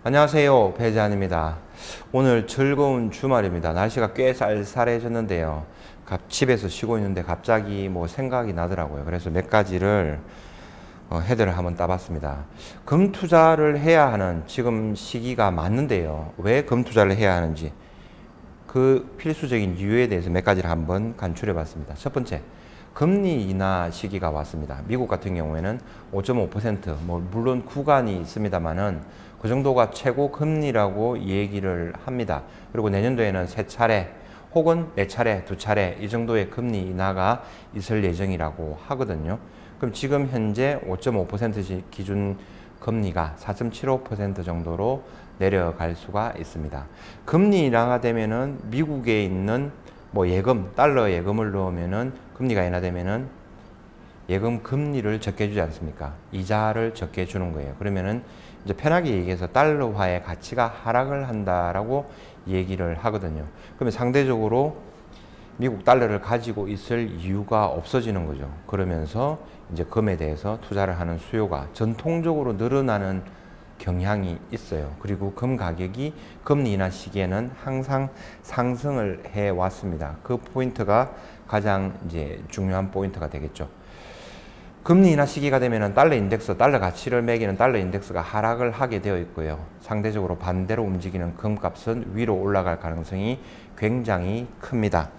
안녕하세요, 배재환입니다. 오늘 즐거운 주말입니다. 날씨가 꽤 쌀쌀해졌는데요. 집에서 쉬고 있는데 갑자기 생각이 나더라고요. 그래서 몇 가지를 헤드를 한번 따봤습니다. 금 투자를 해야 하는 지금 시기가 맞는데요. 왜 금 투자를 해야 하는지 그 필수적인 이유에 대해서 몇 가지를 한번 간추려 봤습니다. 첫 번째, 금리 인하 시기가 왔습니다. 미국 같은 경우에는 5.5%, 물론 구간이 있습니다만은 그 정도가 최고 금리라고 얘기를 합니다. 그리고 내년도에는 세 차례 혹은 네 차례, 두 차례 이 정도의 금리 인하가 있을 예정이라고 하거든요. 그럼 지금 현재 5.5% 기준 금리가 4.75% 정도로 내려갈 수가 있습니다. 금리 인하가 되면은 미국에 있는 예금, 달러 예금을 넣으면은 금리가 인하되면은 예금 금리를 적게 주지 않습니까? 이자를 적게 주는 거예요. 그러면은 이제 편하게 얘기해서 달러화의 가치가 하락을 한다라고 얘기를 하거든요. 그러면 상대적으로 미국 달러를 가지고 있을 이유가 없어지는 거죠. 그러면서 이제 금에 대해서 투자를 하는 수요가 전통적으로 늘어나는 경향이 있어요. 그리고 금 가격이 금리 인하 시기에는 항상 상승을 해 왔습니다. 그 포인트가 가장 이제 중요한 포인트가 되겠죠. 금리 인하 시기가 되면은 달러 인덱스, 달러 가치를 매기는 달러 인덱스가 하락을 하게 되어 있고요. 상대적으로 반대로 움직이는 금값은 위로 올라갈 가능성이 굉장히 큽니다.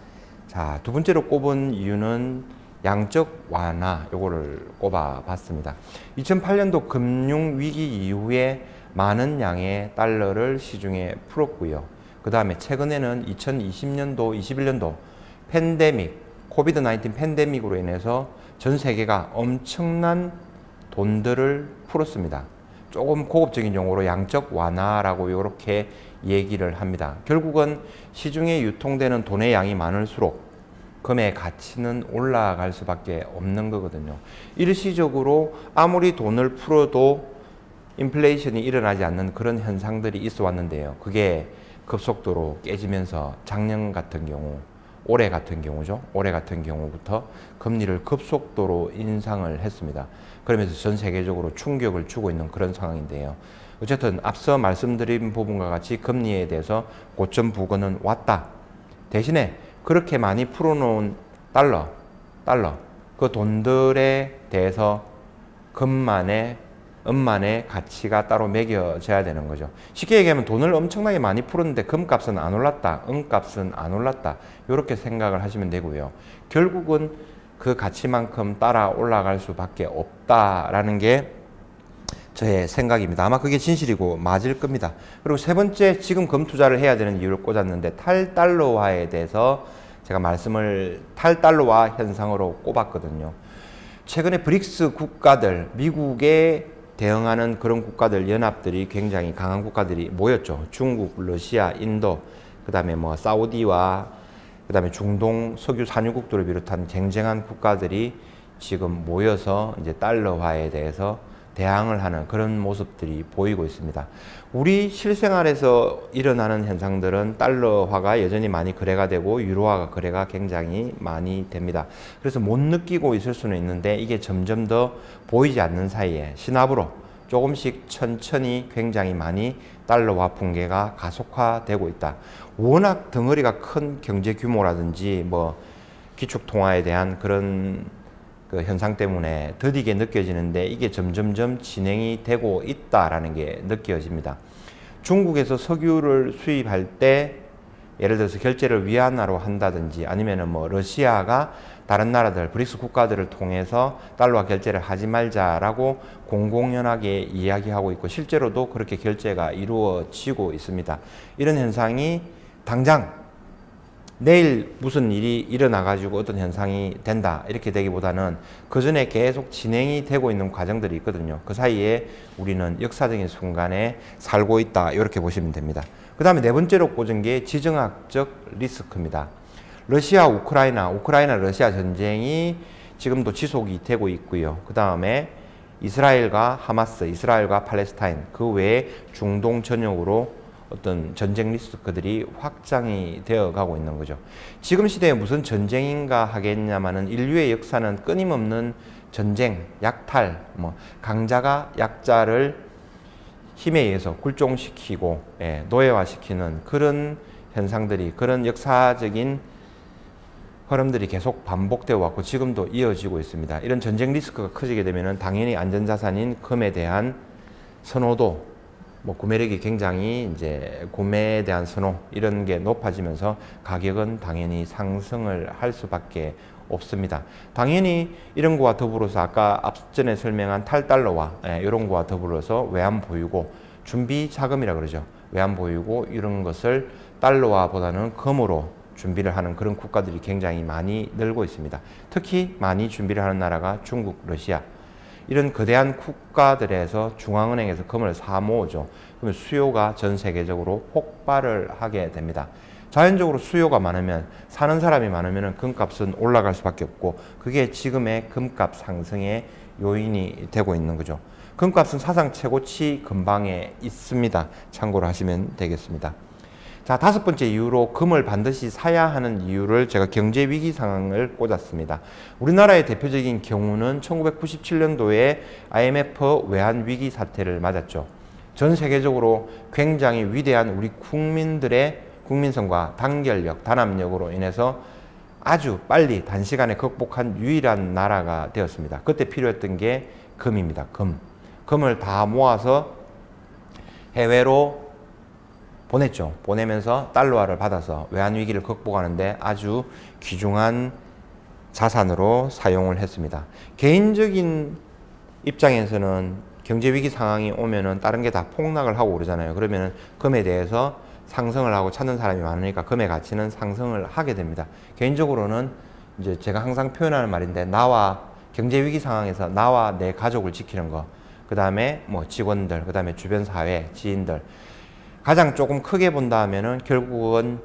자, 두 번째로 꼽은 이유는 양적 완화, 요거를 꼽아 봤습니다. 2008년도 금융위기 이후에 많은 양의 달러를 시중에 풀었고요. 그 다음에 최근에는 2020년도, 21년도 팬데믹, 코비드-19 팬데믹으로 인해서 전 세계가 엄청난 돈들을 풀었습니다. 조금 고급적인 용어로 양적 완화라고 이렇게 얘기를 합니다. 결국은 시중에 유통되는 돈의 양이 많을수록 금의 가치는 올라갈 수밖에 없는 거거든요. 일시적으로 아무리 돈을 풀어도 인플레이션이 일어나지 않는 그런 현상들이 있어 왔는데요. 그게 급속도로 깨지면서 작년 같은 경우, 올해 같은 경우죠. 올해 같은 경우부터 금리를 급속도로 인상을 했습니다. 그러면서 전 세계적으로 충격을 주고 있는 그런 상황인데요. 어쨌든 앞서 말씀드린 부분과 같이 금리에 대해서 고점 부근은 왔다. 대신에 그렇게 많이 풀어놓은 달러, 그 돈들에 대해서 은만의 가치가 따로 매겨져야 되는 거죠. 쉽게 얘기하면 돈을 엄청나게 많이 풀었는데 금값은 안 올랐다, 은값은 안 올랐다, 이렇게 생각을 하시면 되고요. 결국은 그 가치만큼 따라 올라갈 수밖에 없다라는 게 저의 생각입니다. 아마 그게 진실이고 맞을 겁니다. 그리고 세 번째, 지금 금 투자를 해야 되는 이유를 꽂았는데 탈달러화에 대해서 제가 탈달러화 현상으로 꼽았거든요. 최근에 브릭스 국가들, 미국에 대응하는 그런 국가들, 연합들이 굉장히 강한 국가들이 모였죠. 중국, 러시아, 인도, 그 다음에 사우디와 그 다음에 중동 석유 산유국들을 비롯한 쟁쟁한 국가들이 지금 모여서 이제 달러화에 대해서 대항을 하는 그런 모습들이 보이고 있습니다. 우리 실생활에서 일어나는 현상들은 달러화가 여전히 많이 거래가 되고 유로화가 거래가 굉장히 많이 됩니다. 그래서 못 느끼고 있을 수는 있는데 이게 점점 더 보이지 않는 사이에 신압으로 조금씩 천천히 굉장히 많이 달러화 붕괴가 가속화되고 있다. 워낙 덩어리가 큰 경제 규모라든지 기축통화에 대한 그런 그 현상 때문에 더디게 느껴지는데 이게 점점점 진행이 되고 있다라는 게 느껴집니다. 중국에서 석유를 수입할 때 예를 들어서 결제를 위안화로 한다든지 아니면은 러시아가 다른 나라들, 브릭스 국가들을 통해서 달러화 결제를 하지 말자라고 공공연하게 이야기하고 있고 실제로도 그렇게 결제가 이루어지고 있습니다. 이런 현상이 당장 내일 무슨 일이 일어나가지고 어떤 현상이 된다 이렇게 되기보다는 그 전에 계속 진행이 되고 있는 과정들이 있거든요. 그 사이에 우리는 역사적인 순간에 살고 있다 이렇게 보시면 됩니다. 그 다음에 네 번째로 꽂은 게 지정학적 리스크입니다. 우크라이나 러시아 전쟁이 지금도 지속이 되고 있고요. 그 다음에 이스라엘과 하마스, 이스라엘과 팔레스타인, 그 외에 중동 전역으로 어떤 전쟁 리스크들이 확장이 되어 가고 있는 거죠. 지금 시대에 무슨 전쟁인가 하겠냐마는 인류의 역사는 끊임없는 전쟁, 약탈, 강자가 약자를 힘에 의해서 굴종시키고 노예화시키는 그런 현상들이, 그런 역사적인 흐름들이 계속 반복되어 왔고 지금도 이어지고 있습니다. 이런 전쟁 리스크가 커지게 되면 당연히 안전자산인 금에 대한 선호도, 구매력이 굉장히 이제 구매에 대한 선호 이런 게 높아지면서 가격은 당연히 상승을 할 수밖에 없습니다. 당연히 이런 거와 더불어서 아까 앞전에 설명한 탈달러와 이런 거와 더불어서 외환보유고, 준비 자금이라 그러죠. 외환보유고 이런 것을 달러화보다는 금으로 준비를 하는 그런 국가들이 굉장히 많이 늘고 있습니다. 특히 많이 준비를 하는 나라가 중국, 러시아 이런 거대한 국가들에서 중앙은행에서 금을 사 모으죠. 그러면 수요가 전 세계적으로 폭발을 하게 됩니다. 자연적으로 수요가 많으면, 사는 사람이 많으면 금값은 올라갈 수밖에 없고 그게 지금의 금값 상승의 요인이 되고 있는 거죠. 금값은 사상 최고치 근방에 있습니다. 참고로 하시면 되겠습니다. 자, 다섯 번째 이유로 금을 반드시 사야 하는 이유를 제가 경제 위기 상황을 꽂았습니다. 우리나라의 대표적인 경우는 1997년도에 IMF 외환 위기 사태를 맞았죠. 전 세계적으로 굉장히 위대한 우리 국민들의 국민성과 단결력, 단합력으로 인해서 아주 빨리 단시간에 극복한 유일한 나라가 되었습니다. 그때 필요했던 게 금입니다. 금을 다 모아서 해외로 보냈죠. 보내면서 달러화를 받아서 외환위기를 극복하는데 아주 귀중한 자산으로 사용을 했습니다. 개인적인 입장에서는 경제위기 상황이 오면은 다른 게 다 폭락을 하고 그러잖아요. 그러면은 금에 대해서 상승을 하고 찾는 사람이 많으니까 금의 가치는 상승을 하게 됩니다. 개인적으로는 이제 제가 항상 표현하는 말인데, 경제위기 상황에서 나와 내 가족을 지키는 거, 그 다음에 직원들, 그 다음에 주변 사회, 지인들, 가장 조금 크게 본다 하면은 결국은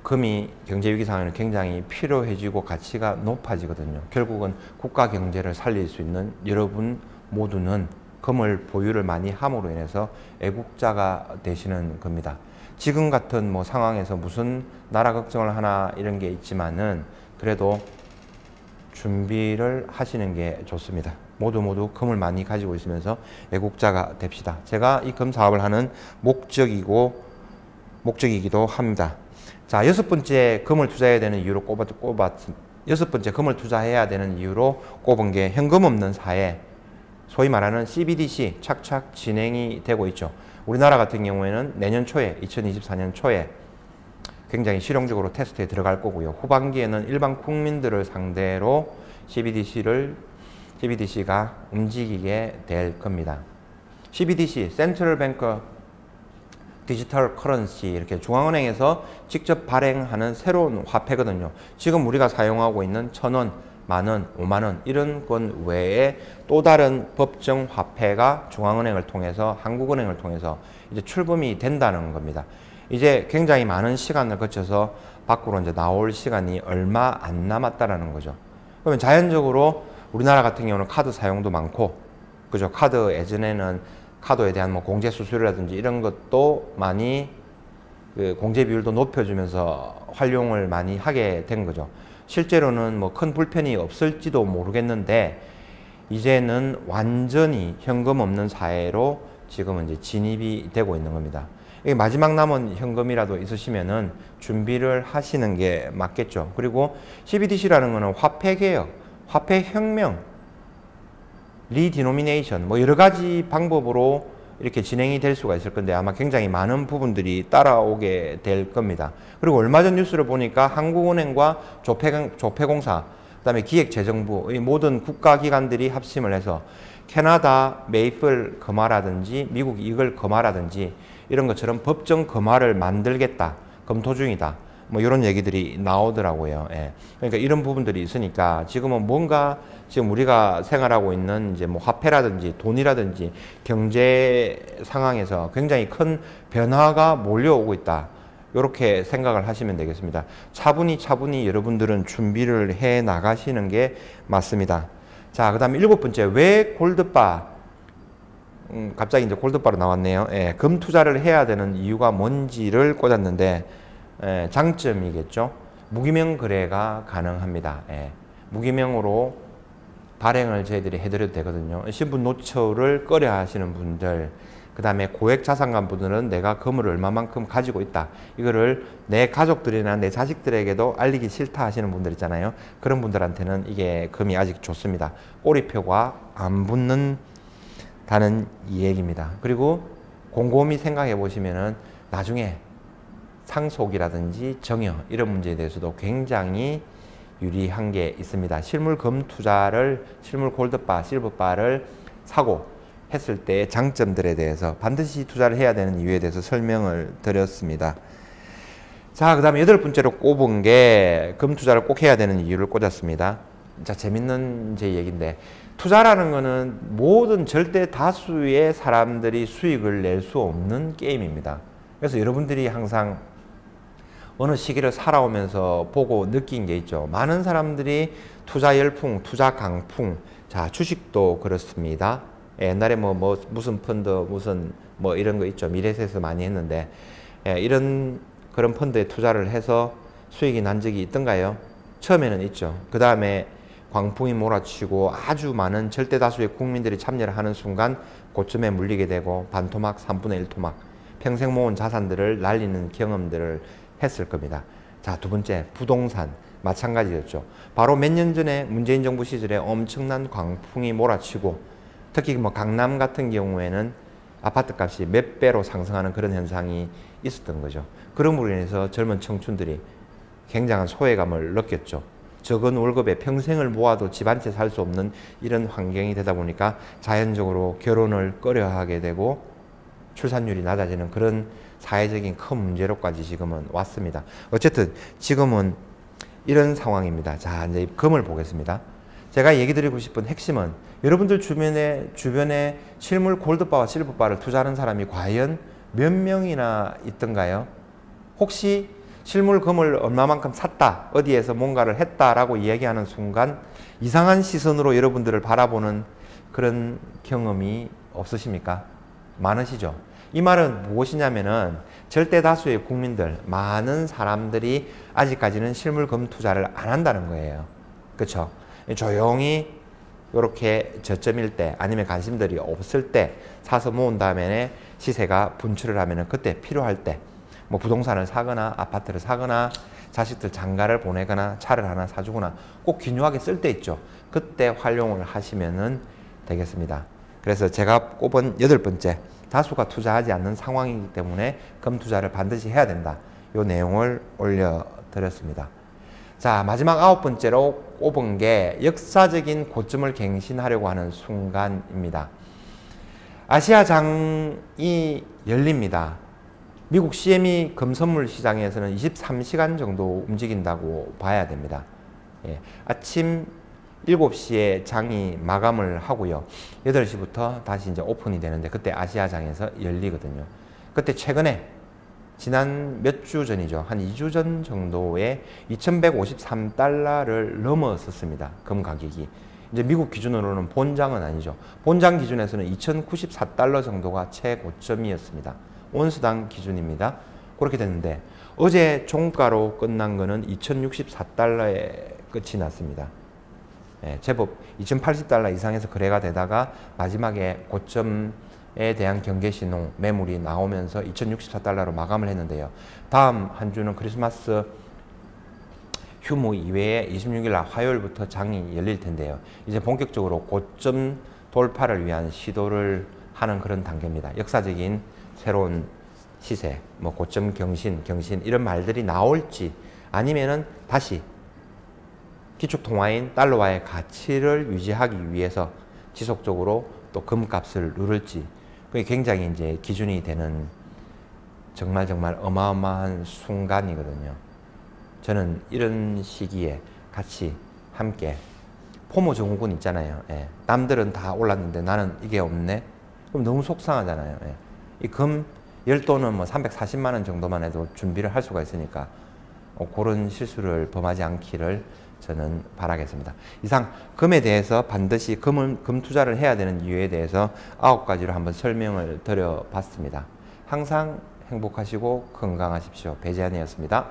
금이 경제위기 상황에는 굉장히 필요해지고 가치가 높아지거든요. 결국은 국가 경제를 살릴 수 있는 여러분 모두는 금을 보유를 많이 함으로 인해서 애국자가 되시는 겁니다. 지금 같은 상황에서 무슨 나라 걱정을 하나 이런 게 있지만은 그래도 준비를 하시는 게 좋습니다. 모두 금을 많이 가지고 있으면서 애국자가 됩시다. 제가 이 금 사업을 하는 목적이기도 합니다. 자, 여섯 번째 금을 투자해야 되는 이유로 여섯 번째 금을 투자해야 되는 이유로 꼽은 게 현금 없는 사회, 소위 말하는 CBDC 착착 진행이 되고 있죠. 우리나라 같은 경우에는 내년 초에, 2024년 초에 굉장히 실용적으로 테스트에 들어갈 거고요. 후반기에는 일반 국민들을 상대로 CBDC가 움직이게 될 겁니다. CBDC, 센트럴 뱅크 디지털 커런시, 이렇게 중앙은행에서 직접 발행하는 새로운 화폐거든요. 지금 우리가 사용하고 있는 1,000원, 만원, 5만원 이런 건 외에 또 다른 법정 화폐가 중앙은행을 통해서, 한국은행을 통해서 이제 출범이 된다는 겁니다. 이제 굉장히 많은 시간을 거쳐서 밖으로 이제 나올 시간이 얼마 안 남았다라는 거죠. 그러면 자연적으로 우리나라 같은 경우는 카드 사용도 많고, 그죠? 카드 예전에는 카드에 대한 공제 수수료라든지 이런 것도 많이 공제 비율도 높여주면서 활용을 많이 하게 된 거죠. 실제로는 큰 불편이 없을지도 모르겠는데 이제는 완전히 현금 없는 사회로 지금은 이제 진입이 되고 있는 겁니다. 마지막 남은 현금이라도 있으시면은 준비를 하시는 게 맞겠죠. 그리고 CBDC라는 거는 화폐 개혁, 화폐 혁명, 리디노미네이션 여러 가지 방법으로 이렇게 진행이 될 수가 있을 건데 아마 굉장히 많은 부분들이 따라오게 될 겁니다. 그리고 얼마 전 뉴스를 보니까 한국은행과 조폐공사, 그다음에 기획재정부, 이 모든 국가기관들이 합심을 해서 캐나다 메이플 금화라든지 미국 이글 금화라든지 이런 것처럼 법정 금화를 만들겠다, 검토 중이다, 이런 얘기들이 나오더라고요. 예. 그러니까 이런 부분들이 있으니까 지금은 뭔가 지금 우리가 생활하고 있는 이제 화폐라든지 돈이라든지 경제 상황에서 굉장히 큰 변화가 몰려오고 있다. 이렇게 생각을 하시면 되겠습니다. 차분히 여러분들은 준비를 해 나가시는 게 맞습니다. 자, 그 다음에 일곱 번째, 왜 골드바? 갑자기 이제 골드바로 나왔네요. 예, 금 투자를 해야 되는 이유가 뭔지를 꽂았는데, 장점이겠죠. 무기명 거래가 가능합니다. 무기명으로 발행을 저희들이 해드려도 되거든요. 신분 노출을 꺼려 하시는 분들, 그 다음에 고액 자산가 분들은 내가 금을 얼마만큼 가지고 있다. 이거를 내 가족들이나 내 자식들에게도 알리기 싫다 하시는 분들 있잖아요. 그런 분들한테는 이게 금이 아직 좋습니다. 꼬리표가 안 붙는다는 이 얘기입니다. 그리고 곰곰이 생각해 보시면은 나중에 상속이라든지 정여 이런 문제에 대해서도 굉장히 유리한 게 있습니다. 실물 금 투자를, 실물 골드바, 실버바를 사고 했을 때의 장점들에 대해서 반드시 투자를 해야 되는 이유에 대해서 설명을 드렸습니다. 자, 그 다음에 8번째로 꼽은 게 금 투자를 꼭 해야 되는 이유를 꽂았습니다. 자, 재밌는 제 얘기인데, 투자라는 거는 모든 절대 다수의 사람들이 수익을 낼 수 없는 게임입니다. 그래서 여러분들이 항상 어느 시기를 살아오면서 보고 느낀 게 있죠. 많은 사람들이 투자 열풍, 투자 강풍, 자, 주식도 그렇습니다. 옛날에 무슨 펀드, 무슨 이런 거 있죠. 미래에서 많이 했는데, 이런 그런 펀드에 투자를 해서 수익이 난 적이 있던가요? 처음에는 있죠. 그 다음에 광풍이 몰아치고 아주 많은 절대 다수의 국민들이 참여를 하는 순간 고점에 물리게 되고 반토막, 3분의 1 토막, 평생 모은 자산들을 날리는 경험들을 했을 겁니다. 자, 두 번째, 부동산 마찬가지였죠. 바로 몇 년 전에 문재인 정부 시절에 엄청난 광풍이 몰아치고 특히 강남 같은 경우에는 아파트 값이 몇 배로 상승하는 그런 현상이 있었던 거죠. 그럼으로 인해서 젊은 청춘들이 굉장한 소외감을 느꼈죠. 적은 월급에 평생을 모아도 집 한 채 살 수 없는 이런 환경이 되다 보니까 자연적으로 결혼을 꺼려하게 되고 출산율이 낮아지는 그런 사회적인 큰 문제로까지 지금은 왔습니다. 어쨌든 지금은 이런 상황입니다. 자, 이제 금을 보겠습니다. 제가 얘기 드리고 싶은 핵심은 여러분들 주변에 실물 골드바와 실버바를 투자하는 사람이 과연 몇 명이나 있던가요? 혹시 실물 금을 얼마만큼 샀다, 어디에서 뭔가를 했다라고 이야기하는 순간 이상한 시선으로 여러분들을 바라보는 그런 경험이 없으십니까? 많으시죠? 이 말은 무엇이냐면은 절대 다수의 국민들, 많은 사람들이 아직까지는 실물 금 투자를 안 한다는 거예요. 그렇죠? 조용히 이렇게 저점일 때 아니면 관심들이 없을 때 사서 모은 다음에 시세가 분출을 하면은 그때 필요할 때 뭐 부동산을 사거나 아파트를 사거나 자식들 장가를 보내거나 차를 하나 사주거나 꼭 기묘하게 쓸 때 있죠. 그때 활용을 하시면은 되겠습니다. 그래서 제가 꼽은 8번째, 다수가 투자하지 않는 상황이기 때문에 금 투자를 반드시 해야 된다. 이 내용을 올려드렸습니다. 자, 마지막 9번째로 꼽은 게 역사적인 고점을 갱신하려고 하는 순간입니다. 아시아장이 열립니다. 미국 CME 금선물 시장에서는 23시간 정도 움직인다고 봐야 됩니다. 예, 아침 7시에 장이 마감을 하고요. 8시부터 다시 이제 오픈이 되는데 그때 아시아장에서 열리거든요. 그때 최근에 지난 몇 주 전이죠. 한 2주 전 정도에 2153달러를 넘었었습니다. 금 가격이. 이제 미국 기준으로는 본장은 아니죠. 본장 기준에서는 2094달러 정도가 최고점이었습니다. 온스당 기준입니다. 그렇게 됐는데 어제 종가로 끝난 거는 2064달러에 끝이 났습니다. 예, 제법 2080달러 이상에서 거래가 되다가 마지막에 고점에 대한 경계신호 매물이 나오면서 2064달러로 마감을 했는데요. 다음 한 주는 크리스마스 휴무 이외에 26일 날 화요일부터 장이 열릴 텐데요. 이제 본격적으로 고점 돌파를 위한 시도를 하는 그런 단계입니다. 역사적인 새로운 시세, 고점 경신 이런 말들이 나올지 아니면은 다시 기축통화인 달러와의 가치를 유지하기 위해서 지속적으로 또 금값을 누를지 그게 굉장히 이제 기준이 되는 정말 어마어마한 순간이거든요. 저는 이런 시기에 같이 함께 포모 증후군 있잖아요. 예. 남들은 다 올랐는데 나는 이게 없네. 그럼 너무 속상하잖아요. 예. 이 금 10돈은 340만 원 정도만 해도 준비를 할 수가 있으니까 그런 실수를 범하지 않기를 저는 바라겠습니다. 이상 금에 대해서 반드시 금 투자를 해야 되는 이유에 대해서 9가지로 한번 설명을 드려봤습니다. 항상 행복하시고 건강하십시오. 배재환이었습니다.